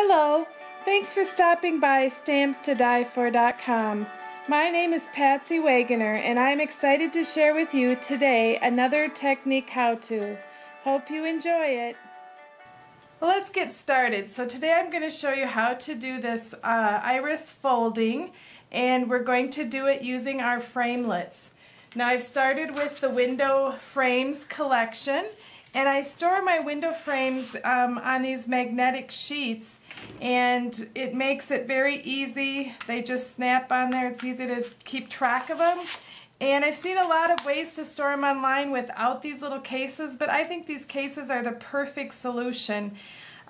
Hello, thanks for stopping by StampsToDieFor.com. My name is Patsy Waggoner and I'm excited to share with you today another technique how-to. Hope you enjoy it. Well, let's get started. So today I'm going to show you how to do this iris folding, and we're going to do it using our framelits. Now I've started with the window frames collection, and I store my window frames on these magnetic sheets, and it makes it very easy. They just snap on there. It's easy to keep track of them. And I've seen a lot of ways to store them online without these little cases, but I think these cases are the perfect solution.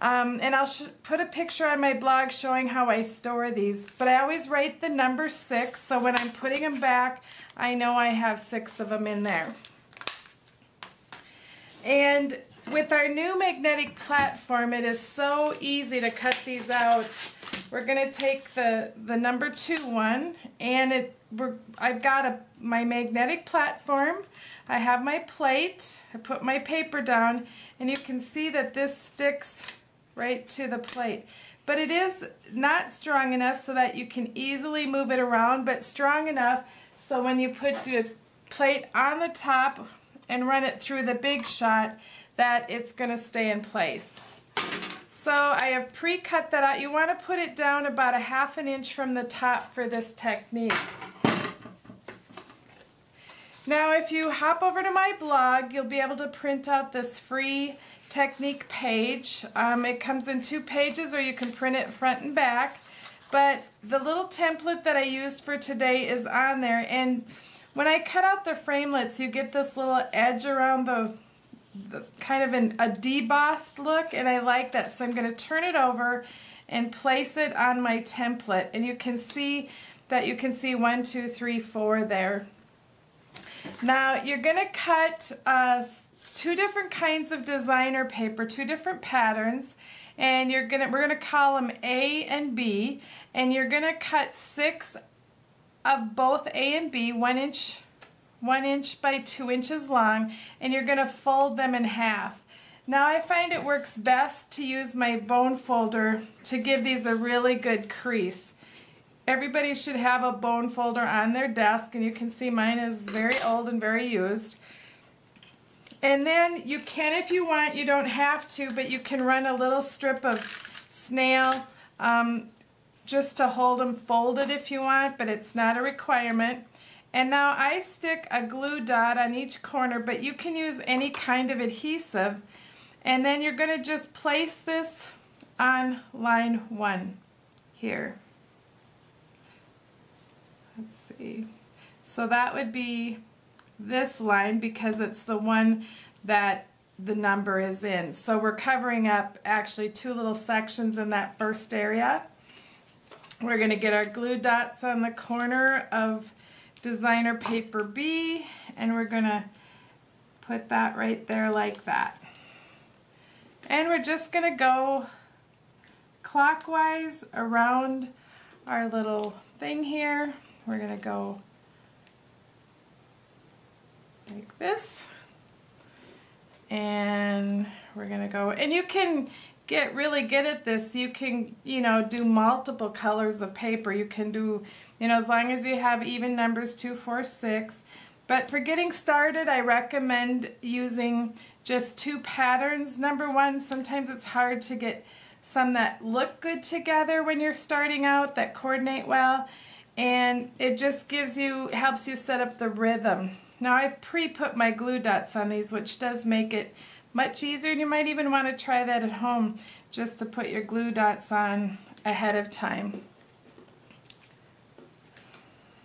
And I'll put a picture on my blog showing how I store these. But I always write the number 6, so when I'm putting them back, I know I have 6 of them in there. And with our new magnetic platform, it is so easy to cut these out. We're going to take the number 2 one, and I've got my magnetic platform. I have my plate. I put my paper down, and you can see that this sticks right to the plate. But it is not strong enough so that you can easily move it around, but strong enough so when you put the plate on the top and run it through the big shot, that it's going to stay in place. So I have pre-cut that out. You want to put it down about 1/2 inch from the top for this technique. Now if you hop over to my blog, you'll be able to print out this free technique page. It comes in 2 pages, or you can print it front and back. But the little template that I used for today is on there, and when I cut out the framelits, you get this little edge around the kind of a debossed look, and I like that. So I'm going to turn it over and place it on my template, and you can see that 1, 2, 3, 4 there. Now you're going to cut 2 different kinds of designer paper, 2 different patterns, and we're going to call them A and B, and you're going to cut 6 of both A and B, 1 inch by 2 inches long, and you're going to fold them in half. Now I find it works best to use my bone folder to give these a really good crease. Everybody should have a bone folder on their desk, and you can see mine is very old and very used. And then you can, if you want, you don't have to, but you can run a little strip of snail just to hold them folded if you want, but it's not a requirement. And now I stick a glue dot on each corner, but you can use any kind of adhesive. And then you're going to just place this on line 1 here. Let's see. So that would be this line because it's the one that the number is in. So we're covering up actually 2 little sections in that first area. We're going to get our glue dots on the corner of designer paper B, and we're going to put that right there like that. And we're just going to go clockwise around our little thing here. We're going to go like this, and we're going to go, and you can get really good at this. You can, do multiple colors of paper. You can do, as long as you have even numbers, 2, 4, 6. But for getting started, I recommend using just 2 patterns. Number 1, sometimes it's hard to get some that look good together when you're starting out, that coordinate well, and it just helps you set up the rhythm. Now I've pre-put my glue dots on these, which does make it much easier, and you might even want to try that at home, just to put your glue dots on ahead of time.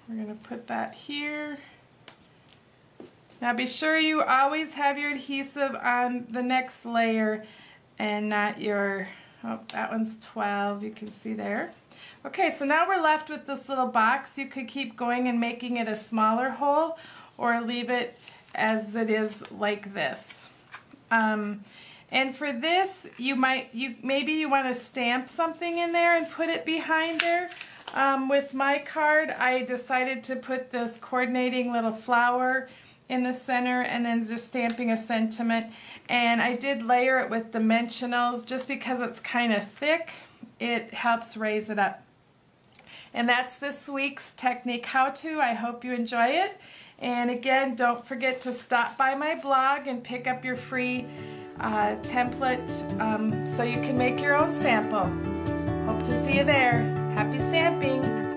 We're going to put that here. Now be sure you always have your adhesive on the next layer and not your, oh, that one's 12, you can see there. Okay, so now we're left with this little box. You could keep going and making it a smaller hole, or leave it as it is like this. And for this, maybe you want to stamp something in there and put it behind there. With my card, I decided to put this coordinating little flower in the center and then just stamping a sentiment. And I did layer it with dimensionals just because it's kind of thick. It helps raise it up. And that's this week's technique how-to. I hope you enjoy it. And again, don't forget to stop by my blog and pick up your free template so you can make your own sample. Hope to see you there. Happy stamping!